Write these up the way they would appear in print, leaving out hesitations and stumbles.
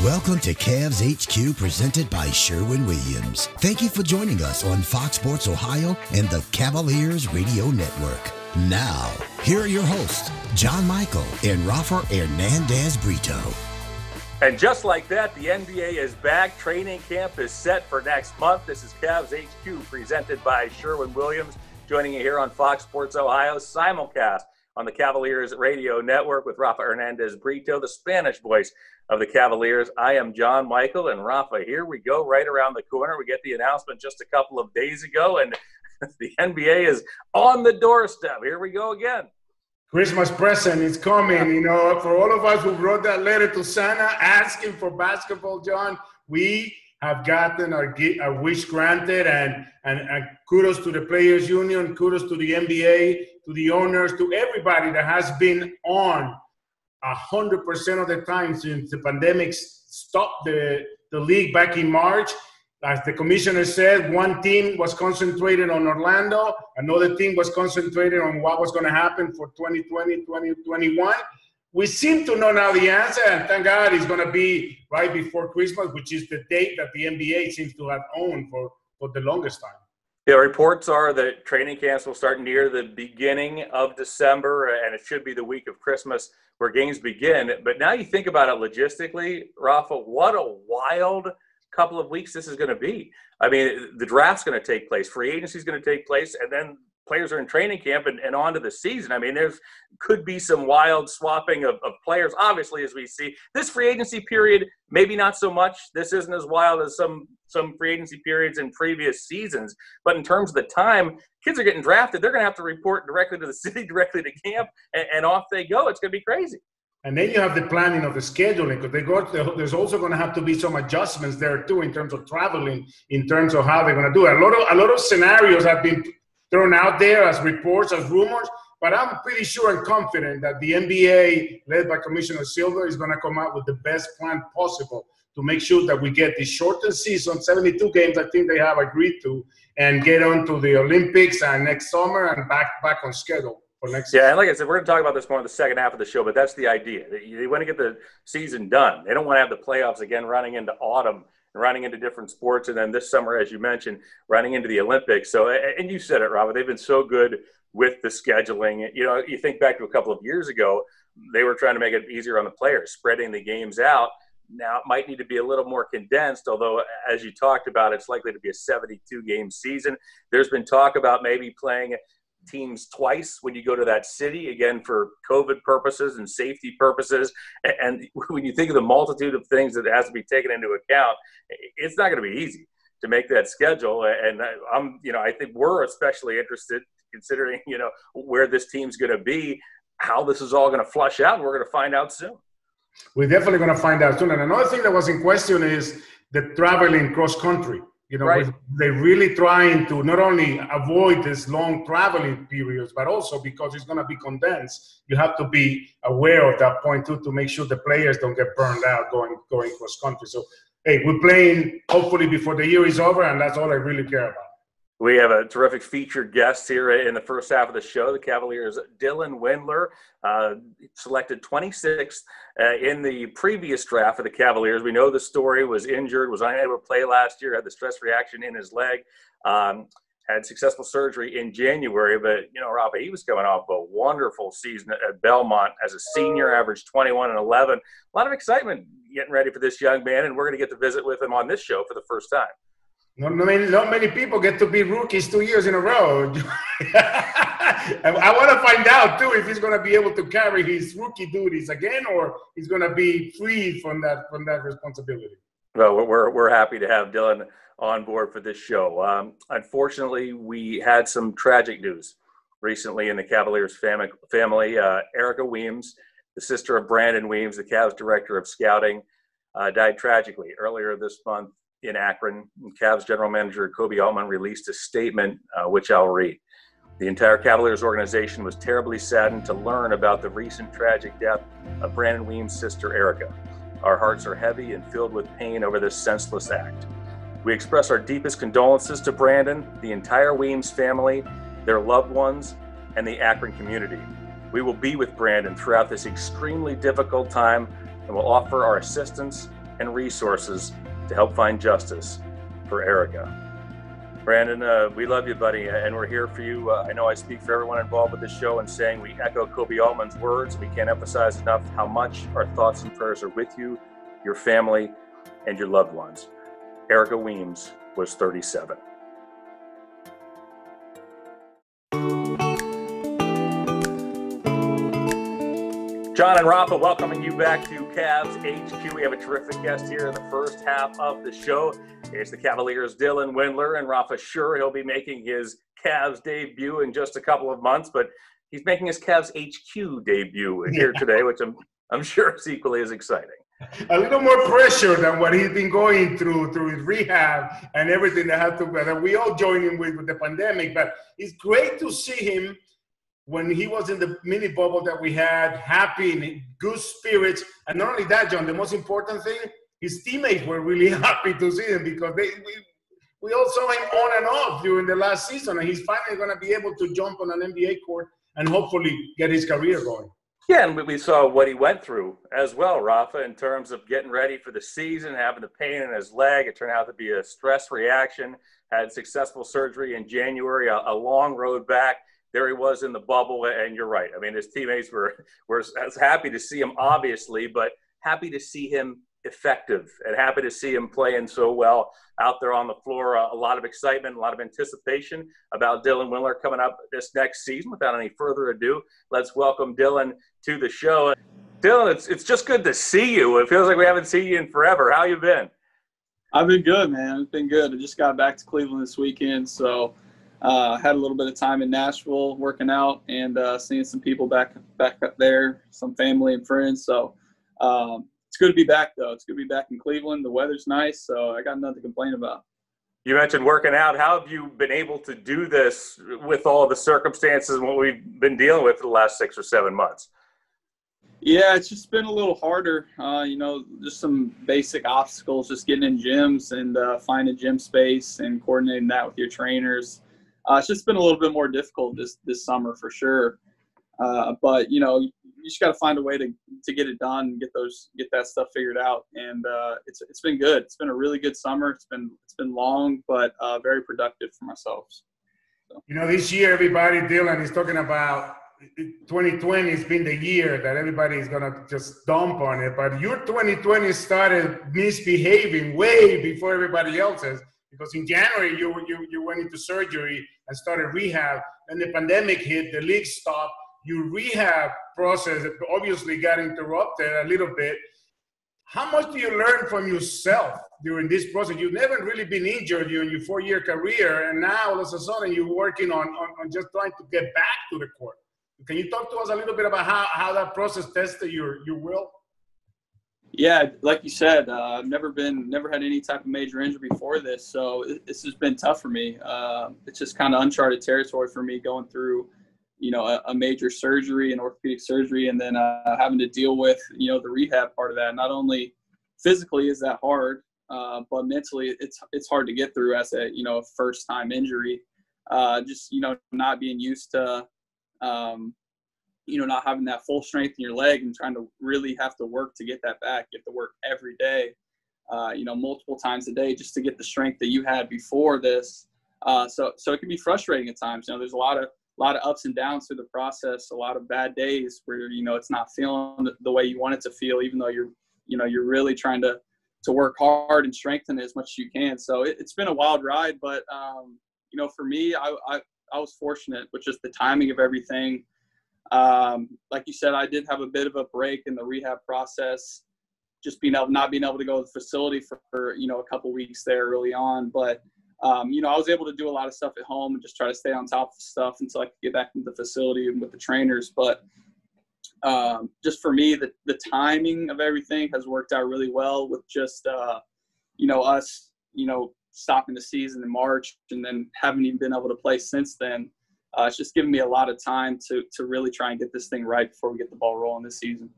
Welcome to CavsHQ, presented by Sherwin-Williams. Thank you for joining us on Fox Sports Ohio and the Cavaliers Radio Network. Now, here are your hosts, John Michael and Rafa Hernandez-Brito. And just like that, the NBA is back. Training camp is set for next month. This is CavsHQ, presented by Sherwin-Williams. Joining you here on Fox Sports Ohio, simulcast on the Cavaliers Radio Network with Rafa Hernandez-Brito, the Spanish voice of the Cavaliers. I am John Michael, and Rafa, here we go, right around the corner. We get the announcement just a couple of days ago, and the NBA is on the doorstep. Here we go again. Christmas present is coming, you know, for all of us who wrote that letter to Santa asking for basketball, John. We have gotten our wish granted, and kudos to the Players Union, kudos to the NBA, to the owners, to everybody that has been on 100% of the time since the pandemic stopped the league back in March. As the commissioner said, one team was concentrated on Orlando, another team was concentrated on what was going to happen for 2020, 2021. We seem to know now the answer, and thank God it's going to be right before Christmas, which is the date that the NBA seems to have owned for the longest time. Yeah, reports are that training camps will start near the beginning of December, and it should be the week of Christmas where games begin. But now you think about it logistically, Rafa, what a wild couple of weeks this is going to be. I mean, the draft's going to take place, free agency is going to take place, and then players are in training camp and on to the season. I mean, could be some wild swapping of players, obviously, as we see. This free agency period, maybe not so much. This isn't as wild as some free agency periods in previous seasons. But in terms of the time, kids are getting drafted. They're going to have to report directly to the city, directly to camp, and off they go. It's going to be crazy. And then you have the planning of the scheduling, because there's also going to have to be some adjustments there too in terms of traveling, in terms of how they're going to do it. A lot of scenarios have been thrown out there as reports, as rumors, but I'm pretty sure and confident that the NBA, led by Commissioner Silver, is going to come out with the best plan possible to make sure that we get the shortened season, 72 games I think they have agreed to, and get on to the Olympics next summer and back on schedule for next season. And like I said, we're going to talk about this more in the second half of the show, but that's the idea. They want to get the season done. They don't want to have the playoffs again running into autumn, running into different sports, and then this summer, as you mentioned, running into the Olympics. So, and you said it, Robert, they've been so good with the scheduling. You know, you think back to a couple of years ago, they were trying to make it easier on the players, spreading the games out. Now it might need to be a little more condensed, although, as you talked about, it's likely to be a 72-game season. There's been talk about maybe playing teams twice when you go to that city, again, for COVID purposes and safety purposes. And when you think of the multitude of things that has to be taken into account, it's not going to be easy to make that schedule. And I think we're especially interested, considering, where this team's going to be, how this is all going to flush out, and we're going to find out soon. We're definitely going to find out soon. And another thing that was in question is the traveling cross-country. Right. They're really trying to not only avoid this long traveling periods, but also because it's going to be condensed, you have to be aware of that point too, to make sure the players don't get burned out going cross country. So, hey, we're playing hopefully before the year is over, and that's all I really care about. We have a terrific featured guest here in the first half of the show. The Cavaliers' Dylan Windler, selected 26th in the previous draft of the Cavaliers. We know the story, was injured, was unable to play last year, had the stress reaction in his leg, had successful surgery in January. But, Rafa, he was coming off a wonderful season at Belmont as a senior, averaged 21 and 11. A lot of excitement getting ready for this young man, and we're going to get to visit with him on this show for the first time. Not many people get to be rookies 2 years in a row. I want to find out, too, if he's going to be able to carry his rookie duties again, or he's going to be free from that responsibility. Well, we're happy to have Dylan on board for this show. Unfortunately, we had some tragic news recently in the Cavaliers family. Erica Weems, the sister of Brandon Weems, the Cavs director of scouting, died tragically earlier this month in Akron. Cavs general manager Kobe Altman released a statement, which I'll read. The entire Cavaliers organization was terribly saddened to learn about the recent tragic death of Brandon Weems' sister, Erica. Our hearts are heavy and filled with pain over this senseless act. We express our deepest condolences to Brandon, the entire Weems family, their loved ones, and the Akron community. We will be with Brandon throughout this extremely difficult time and will offer our assistance and resources to help find justice for Erica. Brandon, we love you, buddy, and we're here for you. I know I speak for everyone involved with this show in saying we echo Kobe Altman's words. We can't emphasize enough how much our thoughts and prayers are with you, your family, and your loved ones. Erica Weems was 37. John and Rafa, welcoming you back to Cavs HQ. We have a terrific guest here in the first half of the show. It's the Cavaliers' Dylan Windler, and Rafa sure he'll be making his Cavs debut in just a couple of months, but he's making his Cavs HQ debut here today, which I'm sure is equally as exciting. A little more pressure than what he's been going through his rehab and everything that we all joined him with the pandemic. But it's great to see him when he was in the mini bubble that we had, happy and in good spirits. And not only that, John, the most important thing, his teammates were really happy to see him because we all saw him on and off during the last season, and he's finally going to be able to jump on an NBA court and hopefully get his career going. Yeah, and we saw what he went through as well, Rafa, in terms of getting ready for the season, having the pain in his leg. It turned out to be a stress reaction, had successful surgery in January, a long road back. There he was in the bubble, and you're right. I mean, his teammates were happy to see him, obviously, but happy to see him effective and happy to see him playing so well out there on the floor. A lot of excitement, a lot of anticipation about Dylan Windler coming up this next season. Without any further ado, let's welcome Dylan to the show. Dylan, it's just good to see you. It feels like we haven't seen you in forever. How you been? I've been good, man. It's been good. I just got back to Cleveland this weekend, so had a little bit of time in Nashville working out and seeing some people back up there, some family and friends. So it's good to be back, though. It's good to be back in Cleveland. The weather's nice, so I got nothing to complain about. You mentioned working out. How have you been able to do this with all the circumstances and what we've been dealing with for the last 6 or 7 months? Yeah, it's just been a little harder. Just some basic obstacles, just getting in gyms and finding gym space and coordinating that with your trainers. It's just been a little bit more difficult this summer for sure. But you just got to find a way to get it done and get that stuff figured out. And it's been good. It's been a really good summer. It's been long, but very productive for myself. So. This year, everybody, Dylan, is talking about 2020 has been the year that everybody is going to just dump on it. But your 2020 started misbehaving way before everybody else's. Because in January, you went into surgery and started rehab. Then the pandemic hit, the league stopped. Your rehab process obviously got interrupted a little bit. How much do you learn from yourself during this process? You've never really been injured during your 4-year career, and now all of a sudden you're working on just trying to get back to the court. Can you talk to us a little bit about how that process tested your will? Yeah, like you said, I've never had any type of major injury before this, so this has been tough for me. It's just kind of uncharted territory for me going through, a major surgery, an orthopedic surgery, and then having to deal with, the rehab part of that. Not only physically is that hard, but mentally it's hard to get through as a first-time injury. Just not being used to. Not having that full strength in your leg and trying to really have to work to get that back. You have to work every day, multiple times a day just to get the strength that you had before this. So it can be frustrating at times. There's a lot of ups and downs through the process, a lot of bad days where, it's not feeling the way you want it to feel, even though you're really trying to work hard and strengthen it as much as you can. So it's been a wild ride, but, for me, I was fortunate with just the timing of everything. Like you said, I did have a bit of a break in the rehab process, just not being able to go to the facility for a couple weeks there early on. But, I was able to do a lot of stuff at home and just try to stay on top of stuff until I could get back into the facility and with the trainers. But just for me, the timing of everything has worked out really well with just, us, stopping the season in March and then haven't even been able to play since then. It's just given me a lot of time to really try and get this thing right before we get the ball rolling this season.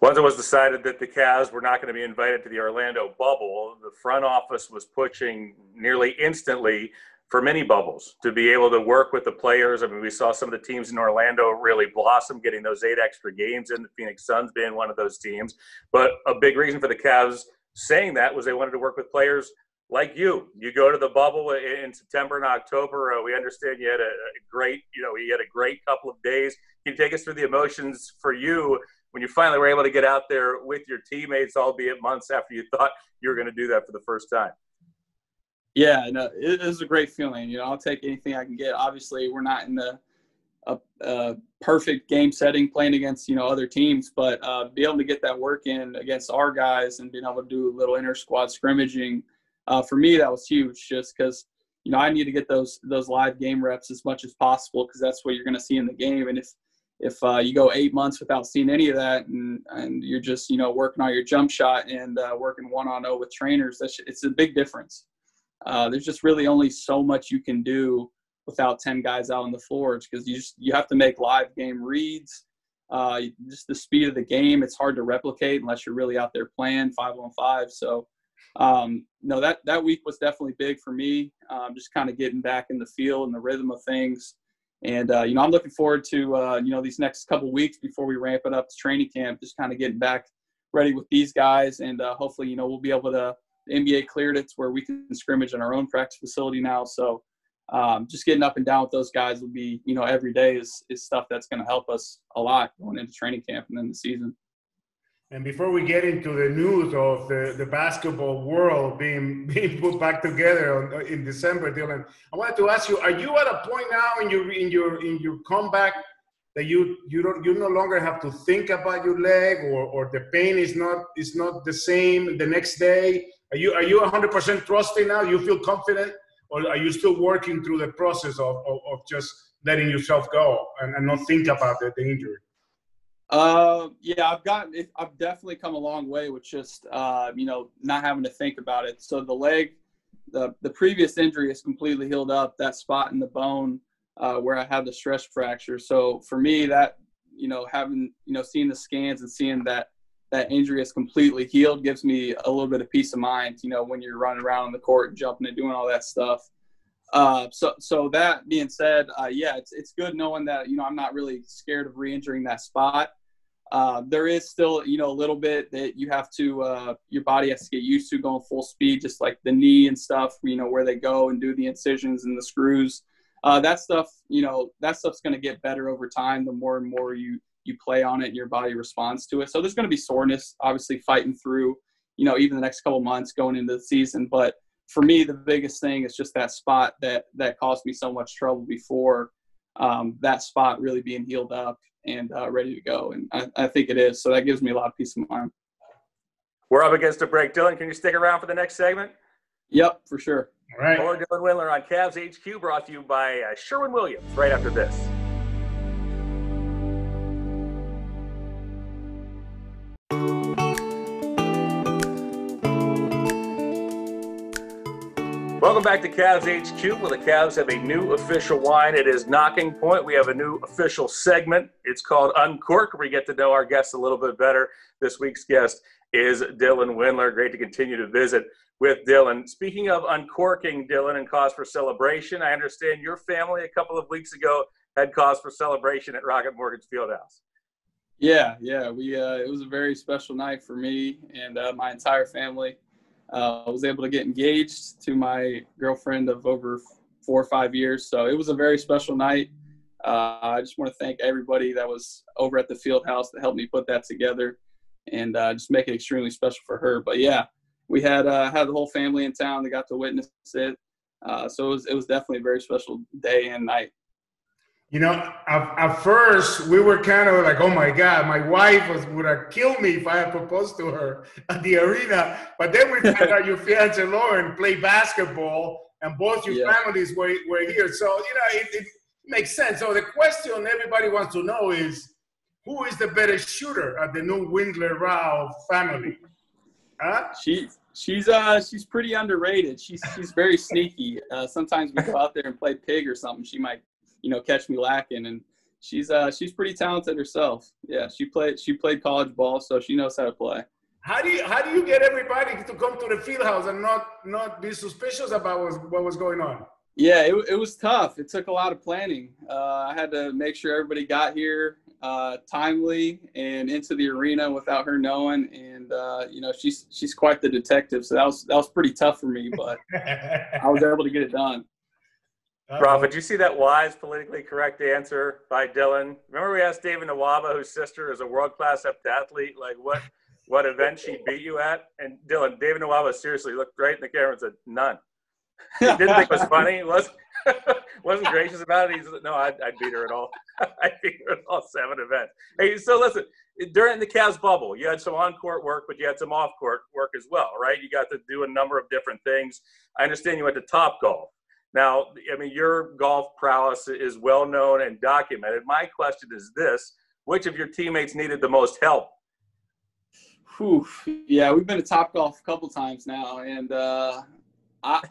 Once it was decided that the Cavs were not going to be invited to the Orlando bubble, the front office was pushing nearly instantly for mini bubbles, to be able to work with the players. I mean, we saw some of the teams in Orlando really blossom, getting those 8 extra games in, the Phoenix Suns being one of those teams. But a big reason for the Cavs saying that was they wanted to work with players like you. You go to the bubble in September and October. We understand you had a great couple of days. Can you take us through the emotions for you when you finally were able to get out there with your teammates, albeit months after you thought you were going to do that for the first time? Yeah, no, it is a great feeling. You know, I'll take anything I can get. Obviously, we're not in a perfect game setting playing against, you know, other teams, but be able to get that work in against our guys and being able to do a little inter-squad scrimmaging, for me, that was huge just because, you know, I need to get those live game reps as much as possible because that's what you're going to see in the game. And if you go 8 months without seeing any of that and you're just, you know, working on your jump shot and working 1-on-0 with trainers, it's a big difference. There's just really only so much you can do without 10 guys out on the floor because you have to make live game reads. Just the speed of the game, it's hard to replicate unless you're really out there playing 5-on-5. So, no, that week was definitely big for me, just kind of getting back in the feel and the rhythm of things. And, you know, I'm looking forward to, you know, these next couple of weeks before we ramp it up to training camp, just kind of getting back ready with these guys. And hopefully, you know, we'll be able to – the NBA cleared it to where we can scrimmage in our own practice facility now. So just getting up and down with those guys will be, you know, every day is stuff that's going to help us a lot going into training camp and then the season. And before we get into the news of the basketball world being put back together in December, Dylan, I wanted to ask you: are you at a point now in your comeback that you no longer have to think about your leg, or the pain is not the same the next day? Are you 100% trusting now? You feel confident, or are you still working through the process of just letting yourself go and not think about the injury? Yeah, I've definitely come a long way with just, you know, not having to think about it. So the leg, the previous injury is completely healed up, that spot in the bone, where I had the stress fracture. So for me, that, you know, having, you know, seeing the scans and seeing that injury is completely healed gives me a little bit of peace of mind, you know, when you're running around on the court and jumping and doing all that stuff. So that being said, yeah, it's good knowing that, you know, I'm not really scared of re-injuring that spot. There is still, you know, a little bit that you have to, your body has to get used to going full speed, just like the knee and stuff, you know, where they go and do the incisions and the screws. That stuff, you know, that stuff's going to get better over time. The more and more you play on it and your body responds to it. So there's going to be soreness, obviously fighting through, you know, even the next couple months going into the season. But for me, the biggest thing is just that spot that caused me so much trouble before, that spot really being healed up and ready to go. And I think it is. So that gives me a lot of peace of mind. We're up against a break. Dylan, can you stick around for the next segment? Yep, for sure. All right. More Dylan Windler on CavsHQ, brought to you by Sherwin-Williams, right after this. Welcome back to CavsHQ, where the Cavs have a new official wine. It is Nocking Point. We have a new official segment. It's called Uncorked, where we get to know our guests a little bit better. This week's guest is Dylan Windler. Great to continue to visit with Dylan. Speaking of uncorking, Dylan, and cause for celebration, I understand your family a couple of weeks ago had cause for celebration at Rocket Mortgage Fieldhouse. Yeah. It was a very special night for me and my entire family. I was able to get engaged to my girlfriend of over 4 or 5 years. So it was a very special night. I just want to thank everybody that was over at the field house that helped me put that together and just make it extremely special for her. But yeah, we had the whole family in town that got to witness it. So it was definitely a very special day and night. You know, at first we were kind of like, oh my God, my wife would have killed me if I had proposed to her at the arena. But then we found out your fiance Lauren played basketball and both your families were here. So, you know, it makes sense. So the question everybody wants to know is, who is the better shooter at the new Windler Rao family? Huh? She's pretty underrated. She's very sneaky. Sometimes we go out there and play pig or something. She might, you know, catch me lacking, and she's pretty talented herself. Yeah, she played college ball, so she knows how to play. How do you get everybody to come to the field house and not be suspicious about what was going on? Yeah, it was tough. It took a lot of planning. I had to make sure everybody got here timely and into the arena without her knowing. And she's quite the detective, so that was pretty tough for me, but I was able to get it done. Rafa, did you see that wise, politically correct answer by Dylan? Remember we asked David Nawaba, whose sister is a world-class heptathlete, like what event she beat you at? And Dylan, David Nawaba seriously looked right in the camera and said, none. He didn't think it was funny. He wasn't gracious about it. He said, no, I'd beat her at all. I beat her at all 7 events. Hey, so listen, during the Cavs bubble, you had some on-court work, but you had some off-court work as well, right? You got to do a number of different things. I understand you went to Topgolf. Now, I mean, your golf prowess is well known and documented. My question is this: which of your teammates needed the most help? Whew. Yeah, we've been to Topgolf a couple times now, and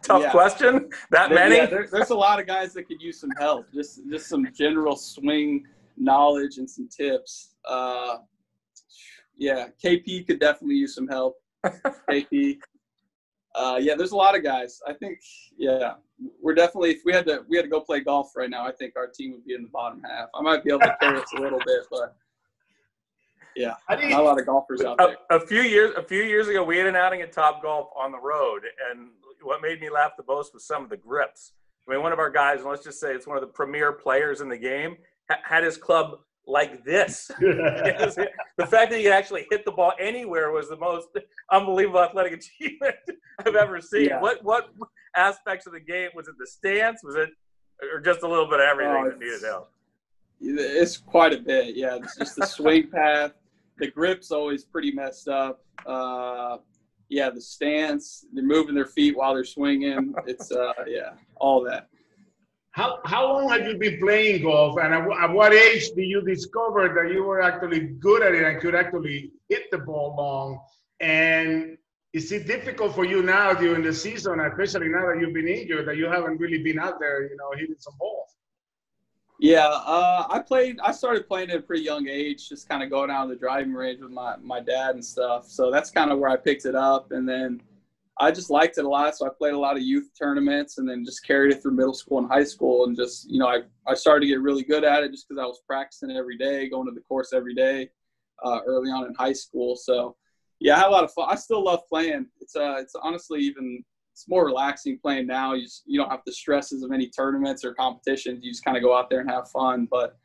tough question. That many? Yeah, there's a lot of guys that could use some help. Just some general swing knowledge and some tips. Yeah, KP could definitely use some help. KP. Yeah, there's a lot of guys. I think, yeah, we're definitely, if we had to go play golf right now, I think our team would be in the bottom half. I might be able to carry us a little bit, but yeah, not a lot of golfers out there. A few years ago, we had an outing at Topgolf on the road, and what made me laugh the most was some of the grips. I mean, one of our guys, and let's just say it's one of the premier players in the game, had his club like this. The fact that he could actually hit the ball anywhere was the most unbelievable athletic achievement I've ever seen. Yeah. What aspects of the game? Was it the stance? Was it or just a little bit of everything that needed help? It's quite a bit, yeah. It's just the swing path. The grip's always pretty messed up. Yeah, the stance. They're moving their feet while they're swinging. It's yeah, all that. How long have you been playing golf, and at what age did you discover that you were actually good at it and could actually hit the ball long? And is it difficult for you now during the season, especially now that you've been injured, that you haven't really been out there, hitting some balls? Yeah, I started playing at a pretty young age, just kind of going out on the driving range with my dad and stuff. So that's kind of where I picked it up, and then I just liked it a lot, so I played a lot of youth tournaments and then just carried it through middle school and high school, and just, I started to get really good at it just because I was practicing every day, going to the course every day early on in high school. So, yeah, I had a lot of fun. I still love playing. It's honestly it's more relaxing playing now. You don't have the stresses of any tournaments or competitions. You just kind of go out there and have fun. But,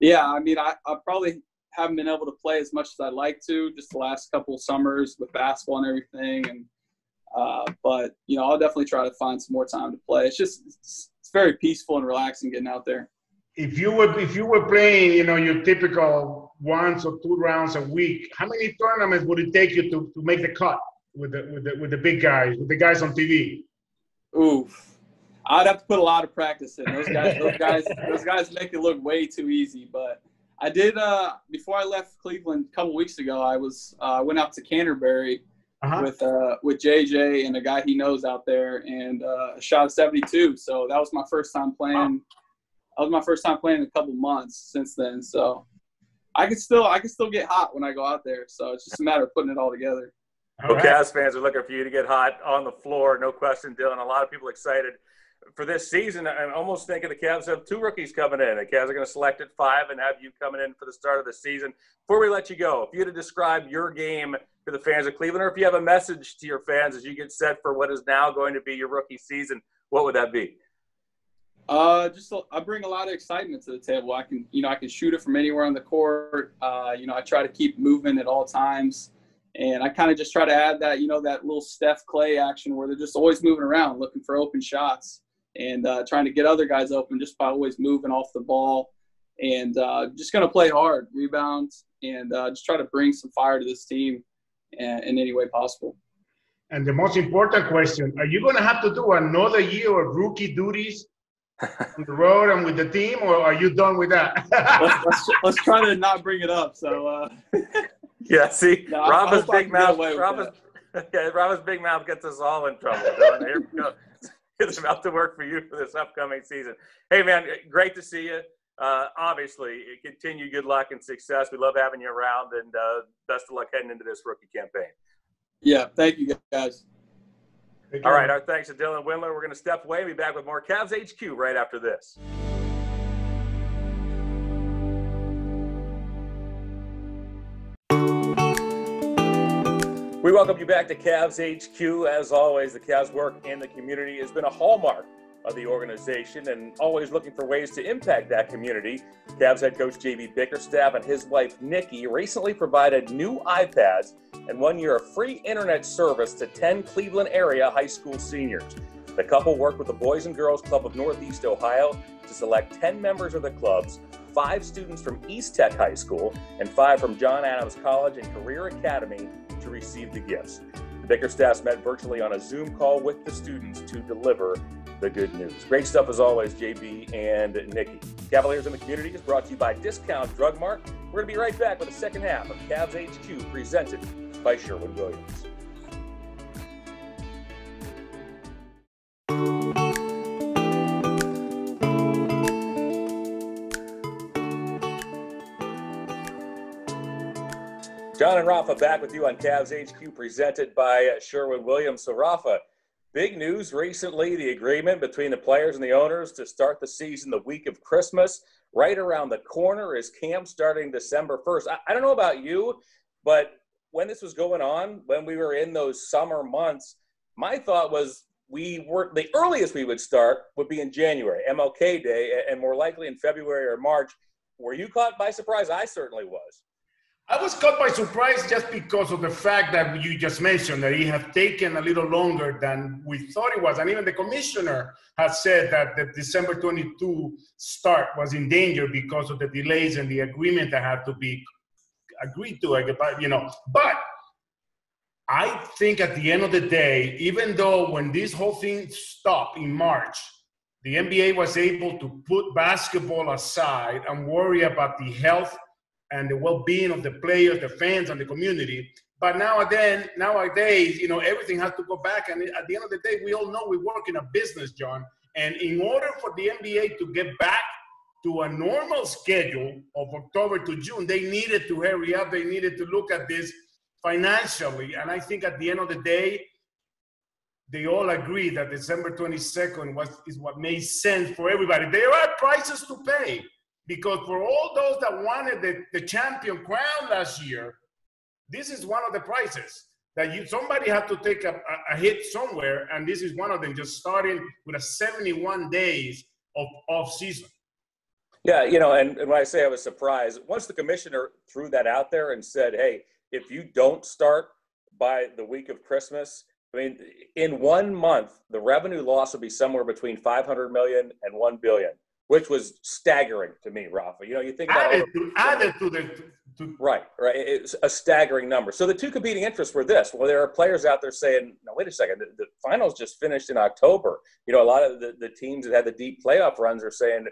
yeah, I mean, I probably haven't been able to play as much as I'd like to just the last couple of summers with basketball and everything, and but I'll definitely try to find some more time to play. It's very peaceful and relaxing getting out there. If you were playing, your typical 1 or 2 rounds a week, how many tournaments would it take you to make the cut with the big guys, with the guys on TV? Oof, I'd have to put a lot of practice in. Those guys make it look way too easy. But I did before I left Cleveland a couple weeks ago. I went out to Canterbury. With JJ and a guy he knows out there, and shot a 72. So that was my first time playing. Wow. That was my first time playing in a couple months since then. So I can still get hot when I go out there. So it's just a matter of putting it all together. Well, Cavs fans are looking for you to get hot on the floor, no question, Dylan. A lot of people excited for this season. I'm almost thinking the Cavs have 2 rookies coming in. The Cavs are going to select at 5 and have you coming in for the start of the season. Before we let you go, if you had to describe your game to the fans of Cleveland, or if you have a message to your fans as you get set for what is now going to be your rookie season, what would that be? I bring a lot of excitement to the table. I can shoot it from anywhere on the court. I try to keep moving at all times. And I kind of just try to add that, that little Steph Clay action where they're just always moving around looking for open shots and trying to get other guys open just by always moving off the ball, and just going to play hard, rebound, and just try to bring some fire to this team in any way possible. And the most important question, are you going to have to do another year of rookie duties on the road and with the team, or are you done with that? let's try to not bring it up. So yeah, see, no, Rafa's big mouth. Rafa's big mouth gets us all in trouble. Here we go. It's about to work for you for this upcoming season. Hey, man, great to see you. Obviously, continue good luck and success. We love having you around, and best of luck heading into this rookie campaign. Yeah, thank you, guys. All right, our thanks to Dylan Windler. We're going to step away and be back with more Cavs HQ right after this. We welcome you back to Cavs HQ. As always, the Cavs work in the community has been a hallmark of the organization and always looking for ways to impact that community. Cavs head coach J.B. Bickerstaff and his wife Nikki recently provided new iPads and 1 year of free internet service to 10 Cleveland area high school seniors. The couple worked with the Boys and Girls Club of Northeast Ohio to select 10 members of the clubs, 5 students from East Tech High School, and 5 from John Adams College and Career Academy to receive the gifts. The Bickerstaffs met virtually on a Zoom call with the students to deliver the good news. Great stuff as always, JB and Nikki. Cavaliers in the Community is brought to you by Discount Drug Mart. We're going to be right back with the second half of Cavs HQ presented by Sherwin-Williams. John and Rafa back with you on Cavs HQ presented by Sherwin-Williams. So Rafa, big news recently, the agreement between the players and the owners to start the season the week of Christmas. Right around the corner is camp starting December 1st. I don't know about you, but when this was going on, when we were in those summer months, my thought was the earliest we would start would be in January, MLK Day, and more likely in February or March. Were you caught by surprise? I certainly was. I was caught by surprise just because of the fact that you just mentioned that it had taken a little longer than we thought it was. And even the commissioner has said that the December 22 start was in danger because of the delays and the agreement that had to be agreed to, But I think at the end of the day, even though when this whole thing stopped in March, the NBA was able to put basketball aside and worry about the health and the well-being of the players, the fans, and the community. But nowadays, everything has to go back. And at the end of the day, we all know we work in a business, John. And in order for the NBA to get back to a normal schedule of October to June, they needed to hurry up. They needed to look at this financially. And I think at the end of the day, they all agree that December 22nd is what made sense for everybody. There are prices to pay. Because for all those that wanted the champion crown last year, this is one of the prices that somebody had to take a hit somewhere, and this is one of them, just starting with a 71 days of off-season. Yeah, and when I say I was surprised, once the commissioner threw that out there and said, hey, if you don't start by the week of Christmas, I mean, in 1 month, the revenue loss will be somewhere between $500 million and $1 billion. Which was staggering to me, Rafa. You think about added to right. It's a staggering number. So the two competing interests were this. Well, there are players out there saying, no, wait a second, the finals just finished in October. A lot of the teams that had the deep playoff runs are saying,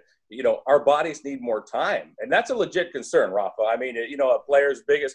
our bodies need more time. And that's a legit concern, Rafa. I mean, a player's biggest,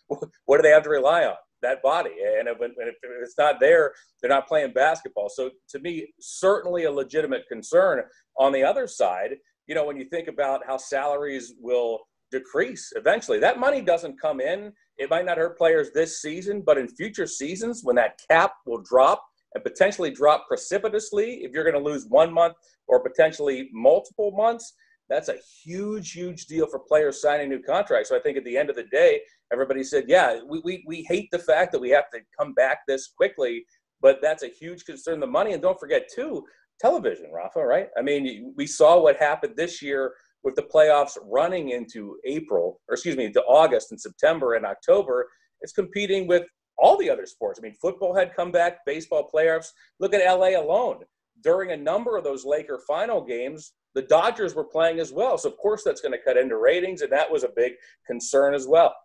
what do they have to rely on? That body. And if it's not there, they're not playing basketball. So to me, certainly a legitimate concern. On the other side, when you think about how salaries will decrease eventually, that money doesn't come in. It might not hurt players this season, but in future seasons, when that cap will drop and potentially drop precipitously, if you're going to lose 1 month or potentially multiple months, that's a huge, huge deal for players signing new contracts. So I think at the end of the day, everybody said, yeah, we hate the fact that we have to come back this quickly, but that's a huge concern, the money. And don't forget, too, television, Rafa, right? I mean, we saw what happened this year with the playoffs running into to August and September and October. It's competing with all the other sports. I mean, football had come back, baseball playoffs. Look at LA alone. During a number of those Laker final games, the Dodgers were playing as well. So, of course, that's going to cut into ratings, and that was a big concern as well.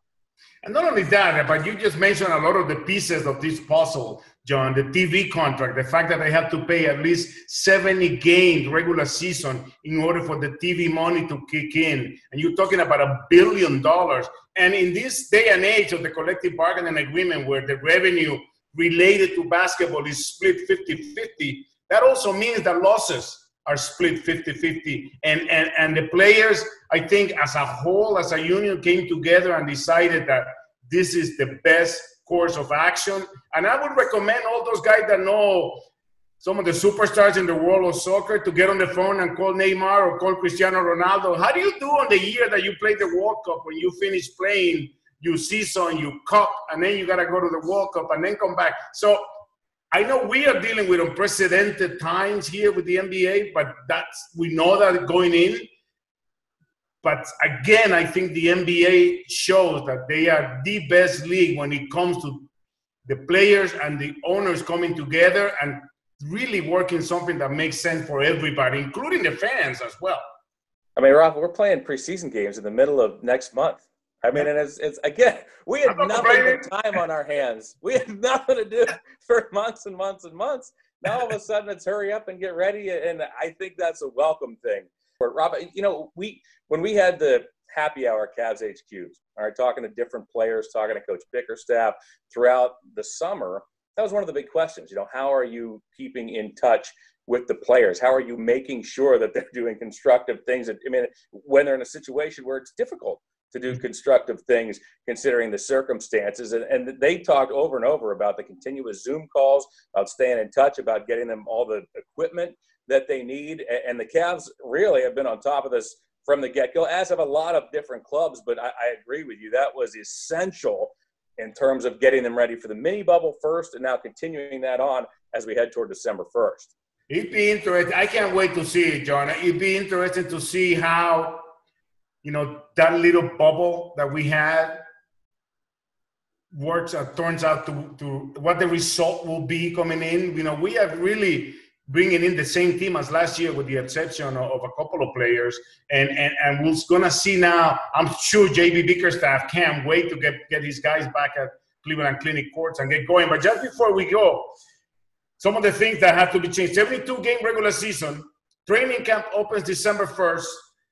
And not only that, but you just mentioned a lot of the pieces of this puzzle, John, the TV contract, the fact that they have to pay at least 70 games regular season in order for the TV money to kick in. And you're talking about $1 billion. And in this day and age of the collective bargaining agreement where the revenue related to basketball is split 50-50, that also means that losses are split 50-50. And the players, I think, as a whole, as a union, came together and decided that this is the best course of action. And I would recommend all those guys that know some of the superstars in the world of soccer to get on the phone and call Neymar or call Cristiano Ronaldo. How do you do on the year that you played the World Cup when you finish playing your season, you cup, and then you got to go to the World Cup and then come back? So I know we are dealing with unprecedented times here with the NBA, but we know that going in. But again, I think the NBA shows that they are the best league when it comes to the players and the owners coming together and really working something that makes sense for everybody, including the fans as well. I mean, Rafa, we're playing preseason games in the middle of next month. I mean, and it's again, we had nothing but time on our hands. We had nothing to do for months and months and months. Now all of a sudden it's hurry up and get ready, and I think that's a welcome thing. But Rafa, you know, when we had the happy hour CavsHQ, all right, talking to different players, talking to Coach Bickerstaff throughout the summer, that was one of the big questions. You know, how are you keeping in touch with the players? How are you making sure that they're doing constructive things? I mean, when they're in a situation where it's difficult to do constructive things considering the circumstances. And they talked over and over about the continuous Zoom calls, about staying in touch, about getting them all the equipment that they need. And the Cavs really have been on top of this from the get-go, as have a lot of different clubs. But I agree with you. That was essential in terms of getting them ready for the mini bubble first and now continuing that on as we head toward December 1st. It'd be interesting. I can't wait to see it, John. It'd be interesting to see how, you know, that little bubble that we had works and turns out to what the result will be coming in. You know, we are really bringing in the same team as last year with the exception of a couple of players. And we're going to see now, I'm sure JB Bickerstaff can't wait to get his guys back at Cleveland Clinic courts and get going. But just before we go, some of the things that have to be changed. 72-game regular season. Training camp opens December 1st.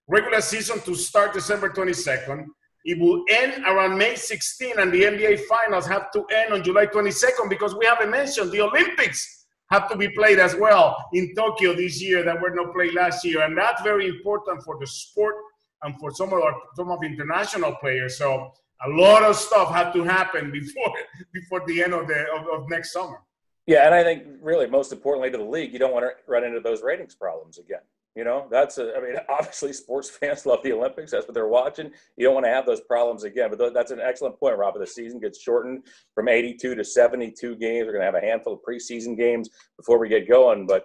Regular season to start December 22nd. It will end around May 16, and the NBA Finals have to end on July 22nd because we haven't mentioned the Olympics have to be played as well in Tokyo this year that were not played last year. And that's very important for the sport and for some of the international players. So a lot of stuff had to happen before the end of next summer. Yeah, and I think really most importantly to the league, you don't want to run into those ratings problems again. You know, I mean, obviously sports fans love the Olympics. That's what they're watching. You don't want to have those problems again. But that's an excellent point, Rob. The season gets shortened from 82 to 72 games. We're going to have a handful of preseason games before we get going. But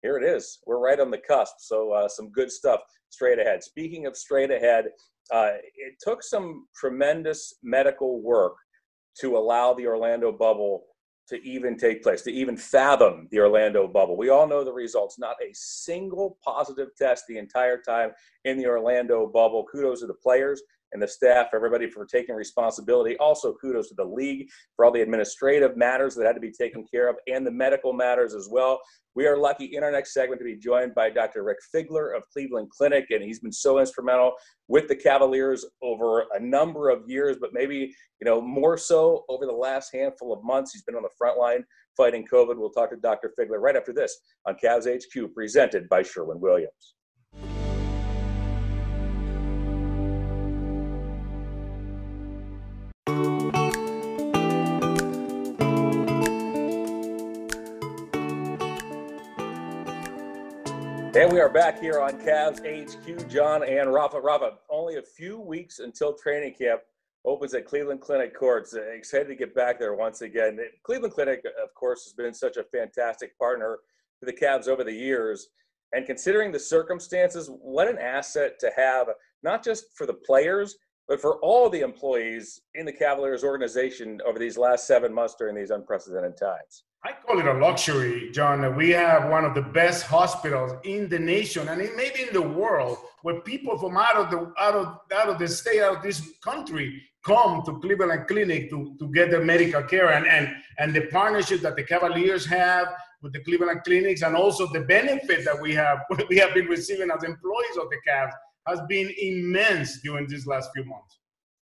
here it is. We're right on the cusp. So some good stuff straight ahead. Speaking of straight ahead, it took some tremendous medical work to allow the Orlando bubble to even take place, to even fathom the Orlando bubble. We all know the results. Not a single positive test the entire time in the Orlando bubble. Kudos to the players and the staff, everybody for taking responsibility. Also, kudos to the league for all the administrative matters that had to be taken care of and the medical matters as well. We are lucky in our next segment to be joined by Dr. Rick Figler of Cleveland Clinic, and he's been so instrumental with the Cavaliers over a number of years, but maybe, you know, more so over the last handful of months. He's been on the front line fighting COVID. We'll talk to Dr. Figler right after this on CavsHQ, presented by Sherwin-Williams. And we are back here on CavsHQ. John and Rafa. Rafa, only a few weeks until training camp opens at Cleveland Clinic courts. Excited to get back there once again. Cleveland Clinic, of course, has been such a fantastic partner to the Cavs over the years. And considering the circumstances, what an asset to have, not just for the players, but for all the employees in the Cavaliers organization over these last 7 months during these unprecedented times. I call it a luxury, John. We have one of the best hospitals in the nation and maybe in the world, where people from out of the state, out of this country, come to Cleveland Clinic to get their medical care. And the partnership that the Cavaliers have with the Cleveland Clinics, and also the benefit that we have been receiving as employees of the Cavs, has been immense during these last few months.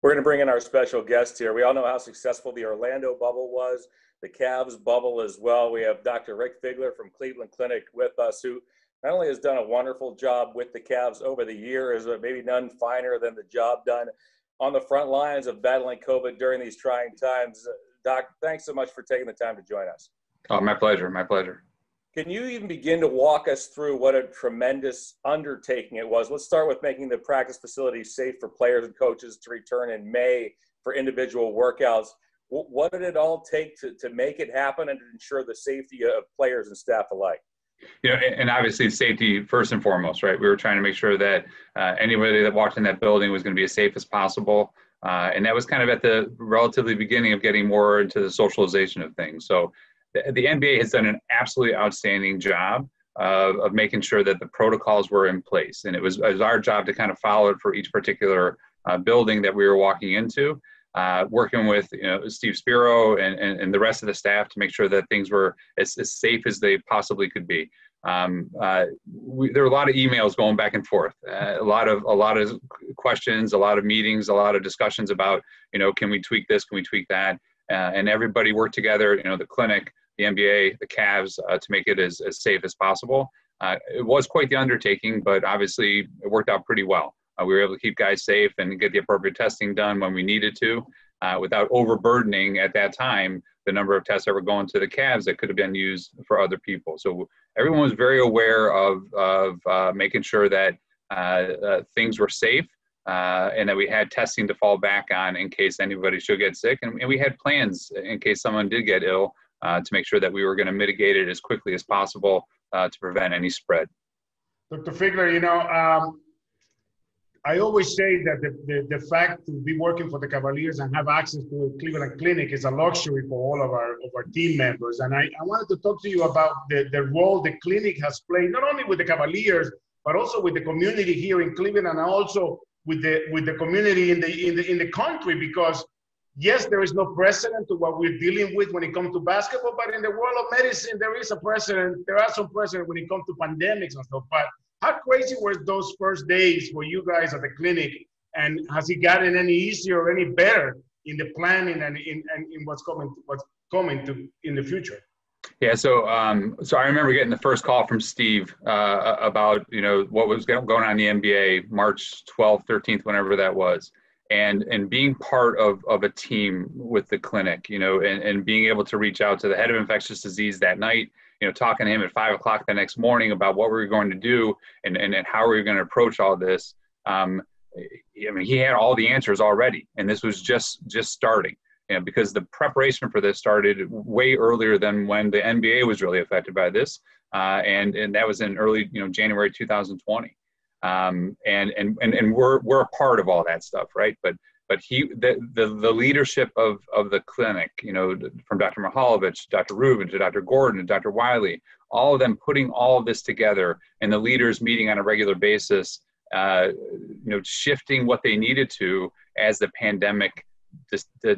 We're going to bring in our special guest here. We all know how successful the Orlando bubble was, the Cavs bubble as well. We have Dr. Rick Figler from Cleveland Clinic with us, who not only has done a wonderful job with the Cavs over the years, but maybe none finer than the job done on the front lines of battling COVID during these trying times. Doc, thanks so much for taking the time to join us. Oh, my pleasure. My pleasure. Can you even begin to walk us through what a tremendous undertaking it was? Let's start with making the practice facilities safe for players and coaches to return in May for individual workouts. What did it all take to make it happen and to ensure the safety of players and staff alike? You know, and obviously safety first and foremost, right? We were trying to make sure that anybody that walked in that building was going to be as safe as possible. And that was kind of at the relatively beginning of getting more into the socialization of things. So the NBA has done an absolutely outstanding job of making sure that the protocols were in place. And it was our job to kind of follow it for each particular building that we were walking into, working with Steve Spiro and the rest of the staff to make sure that things were as safe as they possibly could be. There were a lot of emails going back and forth, a lot of questions, a lot of meetings, a lot of discussions about, can we tweak this, can we tweak that? And everybody worked together, the clinic, the NBA, the Cavs, to make it as safe as possible. It was quite the undertaking, but obviously it worked out pretty well. We were able to keep guys safe and get the appropriate testing done when we needed to, without overburdening at that time the number of tests that were going to the Cavs that could have been used for other people. So everyone was very aware of making sure that things were safe and that we had testing to fall back on in case anybody should get sick. And we had plans in case someone did get ill to make sure that we were going to mitigate it as quickly as possible to prevent any spread. Dr. Figler, I always say that the fact to be working for the Cavaliers and have access to a Cleveland clinic is a luxury for all of our team members. And I wanted to talk to you about the role the clinic has played, not only with the Cavaliers, but also with the community here in Cleveland and also with the community in the country, because yes, there is no precedent to what we're dealing with when it comes to basketball, but in the world of medicine, there is a precedent. There are some precedent when it comes to pandemics and stuff. But how crazy were those first days for you guys at the clinic? And has it gotten any easier or any better in the planning and in what's coming in the future? Yeah, so I remember getting the first call from Steve about what was going on in the NBA, March 12th, 13th, whenever that was, and being part of a team with the clinic, and being able to reach out to the head of infectious disease that night, talking to him at 5 o'clock the next morning about what we were going to do and how we were going to approach all this. He had all the answers already, and this was just starting. Because the preparation for this started way earlier than when the NBA was really affected by this, and that was in early, January 2020, and we're a part of all that stuff, right? But the leadership of the clinic, from Dr. Mihalovich, Dr. Rubin, to Dr. Gordon, and Dr. Wiley, all of them putting all of this together, and the leaders meeting on a regular basis, shifting what they needed to as the pandemic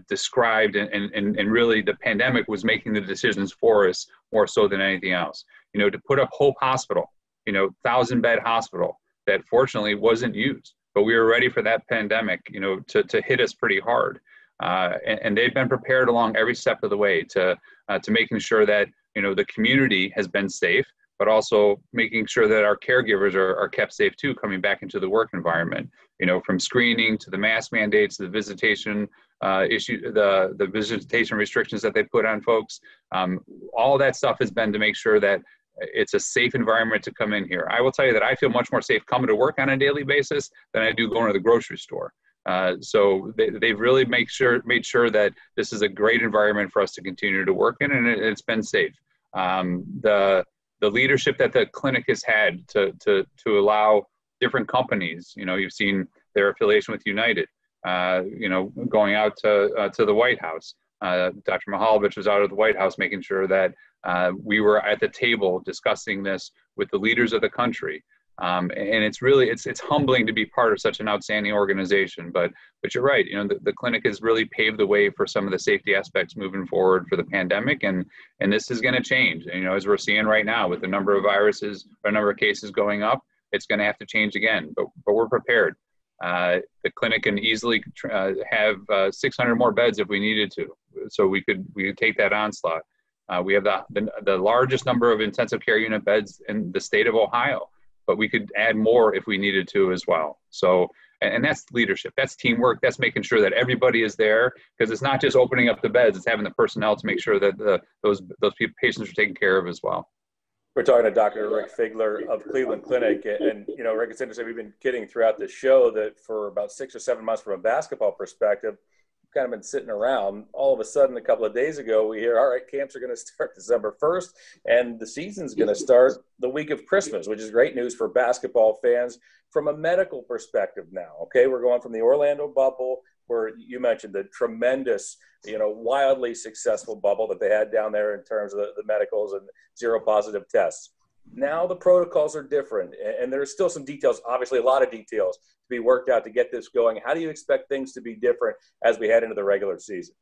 described, and really the pandemic was making the decisions for us more so than anything else. To put up Hope Hospital, 1,000-bed hospital that fortunately wasn't used, but we were ready for that pandemic, to hit us pretty hard. And they've been prepared along every step of the way to making sure that, the community has been safe, but also making sure that our caregivers are kept safe too, coming back into the work environment, from screening to the mask mandates, the visitation issue, the visitation restrictions that they put on folks. All that stuff has been to make sure that it's a safe environment to come in here. I will tell you that I feel much more safe coming to work on a daily basis than I do going to the grocery store. So they've really made sure that this is a great environment for us to continue to work in, and it's been safe. The leadership that the clinic has had to allow different companies, you've seen their affiliation with United, going out to the White House. Dr. Mihalovich was out of the White House making sure that we were at the table discussing this with the leaders of the country. And it's humbling to be part of such an outstanding organization. But you're right, the clinic has really paved the way for some of the safety aspects moving forward for the pandemic, and this is going to change. And, as we're seeing right now with the number of cases going up, it's going to have to change again. But we're prepared. The clinic can easily have 600 more beds if we needed to, so we could take that onslaught. We have the largest number of intensive care unit beds in the state of Ohio, but we could add more if we needed to as well. So And that's leadership. That's teamwork. That's making sure that everybody is there, because it's not just opening up the beds. It's having the personnel to make sure that those patients are taken care of as well. We're talking to Dr. Rick Figler of Cleveland Clinic. And, you know, Rick, it's interesting. We've been kidding throughout the show that for about 6 or 7 months from a basketball perspective, we've kind of been sitting around. All of a sudden, a couple of days ago, we hear, all right, camps are going to start December 1st, and the season's going to start the week of Christmas, which is great news for basketball fans from a medical perspective now. Okay, we're going from the Orlando bubble, where you mentioned the tremendous, you know, wildly successful bubble that they had down there in terms of the medicals and 0 positive tests. Now the protocols are different, and there's still some details, obviously a lot of details to be worked out to get this going. How do you expect things to be different as we head into the regular season?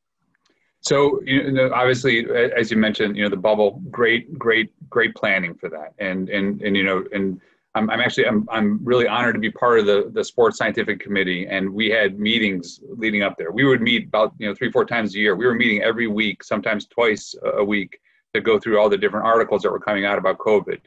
So, you know, obviously, as you mentioned, you know, the bubble, great planning for that. And you know, and I'm really honored to be part of the sports scientific committee. And we had meetings leading up there. We would meet about, you know, 3-4 times a year. We were meeting every week, sometimes twice a week, to go through all the different articles that were coming out about COVID.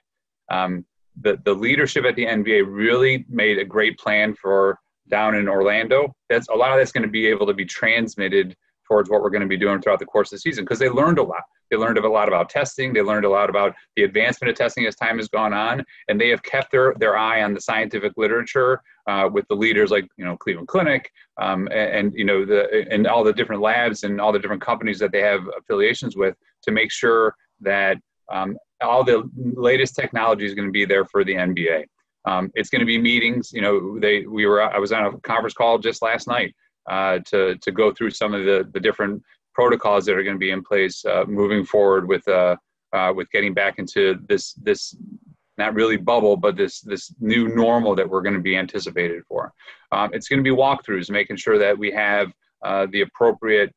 The leadership at the NBA really made a great plan for down in Orlando. That's a lot of that's going to be able to be transmitted towards what we're going to be doing throughout the course of the season, because they learned a lot. They learned a lot about testing. They learned a lot about the advancement of testing as time has gone on, and they have kept their eye on the scientific literature with the leaders like, you know, Cleveland Clinic and you know, and all the different labs and all the different companies that they have affiliations with, to make sure that all the latest technology is going to be there for the NBA. It's going to be meetings. You know, I was on a conference call just last night to go through some of the different protocols that are going to be in place moving forward with getting back into this not really bubble, but this new normal that we're going to be anticipated for. It's going to be walkthroughs, making sure that we have the appropriate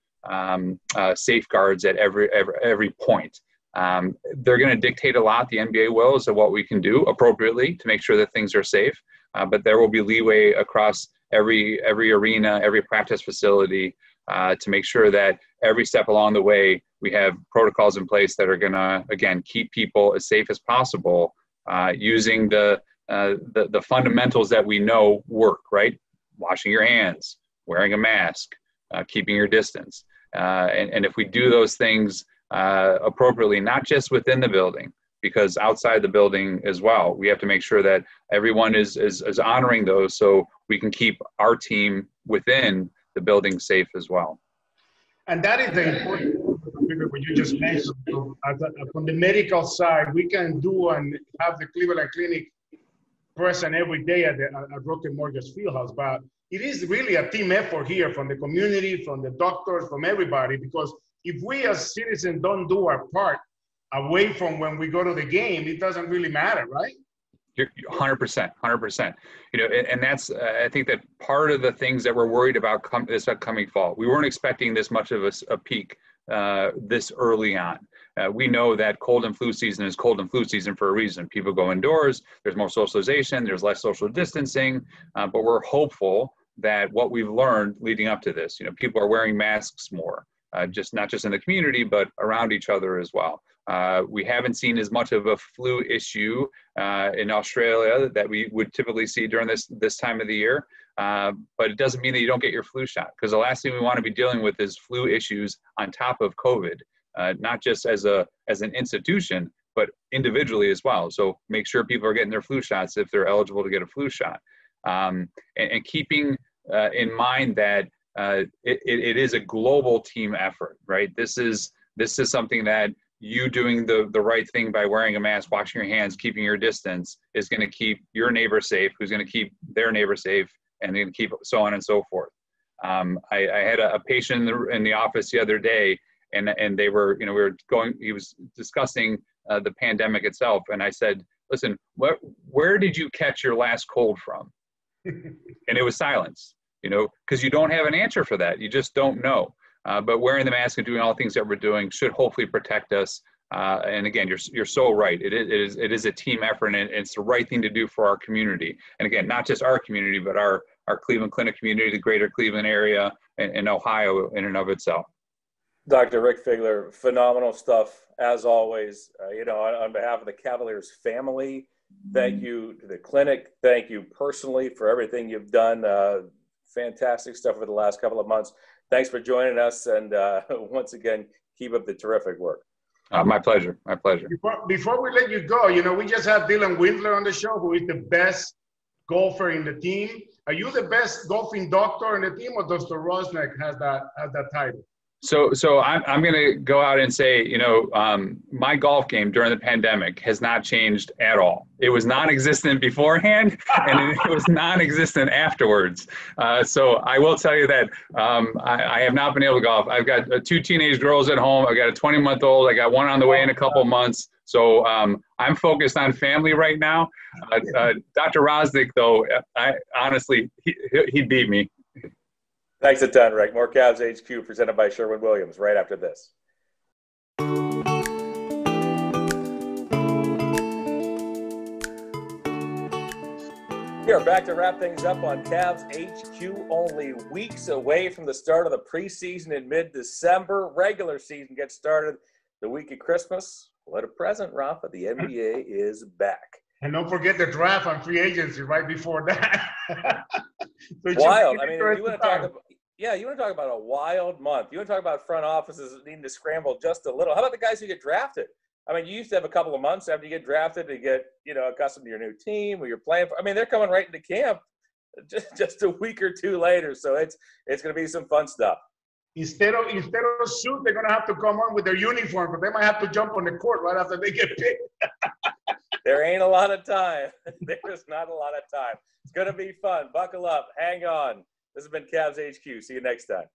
safeguards at every point. They're going to dictate a lot, the NBA will, as to what we can do appropriately to make sure that things are safe. But there will be leeway across every arena, every practice facility to make sure that every step along the way we have protocols in place that are going to, again, keep people as safe as possible using the fundamentals that we know work, right? Washing your hands, wearing a mask, keeping your distance. And if we do those things appropriately, not just within the building, because outside the building as well, we have to make sure that everyone is honoring those, so we can keep our team within the building safe as well. And that is the important what you just mentioned. From the medical side, we can do and have the Cleveland Clinic present every day at Rocket Mortgage Fieldhouse, but it is really a team effort here from the community, from the doctors, from everybody, because if we as citizens don't do our part away from when we go to the game, it doesn't really matter, right? You're 100%. You know, and that's I think that part of the things that we're worried about this upcoming fall. We weren't expecting this much of a peak this early on. We know that cold and flu season is cold and flu season for a reason. People go indoors. There's more socialization. There's less social distancing. But we're hopeful that what we've learned leading up to this, you know, people are wearing masks more. Not just in the community, but around each other as well. We haven't seen as much of a flu issue in Australia that we would typically see during this time of the year. But it doesn't mean that you don't get your flu shot, because the last thing we want to be dealing with is flu issues on top of COVID, not just as an institution, but individually as well. So make sure people are getting their flu shots if they're eligible to get a flu shot, and keeping in mind that it is a global team effort, right? This is something that you doing the right thing by wearing a mask, washing your hands, keeping your distance is going to keep your neighbor safe, who's going to keep their neighbor safe, and then keep so on and so forth. I had a patient in the office the other day, and they were, you know, he was discussing the pandemic itself, and I said, listen, where did you catch your last cold from? And it was silence. You know, because you don't have an answer for that. You just don't know. But wearing the mask and doing all the things that we're doing should hopefully protect us. And again, you're so right. It is a team effort, and it's the right thing to do for our community. And again, not just our community, but our Cleveland Clinic community, the greater Cleveland area, and Ohio in and of itself. Dr. Rick Figler, phenomenal stuff as always. You know, on behalf of the Cavaliers family Thank you to the clinic. Thank you personally for everything you've done. Fantastic stuff over the last couple of months. Thanks for joining us. And once again, keep up the terrific work. My pleasure. My pleasure. Before we let you go, we just had Dylan Windler on the show, who is the best golfer in the team. Are you the best golfing doctor in the team, or Dr. Rosnick has that title? So I'm going to go out and say, my golf game during the pandemic has not changed at all. It was non-existent beforehand, and it was non-existent afterwards. So I will tell you that I have not been able to golf. I've got 2 teenage girls at home. I've got a 20-month-old. I got one on the way in a couple months. So I'm focused on family right now. Dr. Rosnick, though, honestly, he beat me. Thanks a ton, Rick. More Cavs HQ presented by Sherwin-Williams right after this. We are back to wrap things up on Cavs HQ, only weeks away from the start of the preseason in mid-December. Regular season gets started the week of Christmas. What a present, Rafa. The NBA is back. And don't forget the draft on free agency right before that. Wild. I mean, you want to talk about a wild month. You want to talk about front offices needing to scramble just a little. How about the guys who get drafted? I mean, you used to have a couple of months after you get drafted to get, accustomed to your new team or you're playing for. I mean, they're coming right into camp just a week or two later. So it's going to be some fun stuff. Instead of suit, they're going to have to come on with their uniform, but they might have to jump on the court right after they get picked. There ain't a lot of time. There's not a lot of time. It's going to be fun. Buckle up. Hang on. This has been Cavs HQ. See you next time.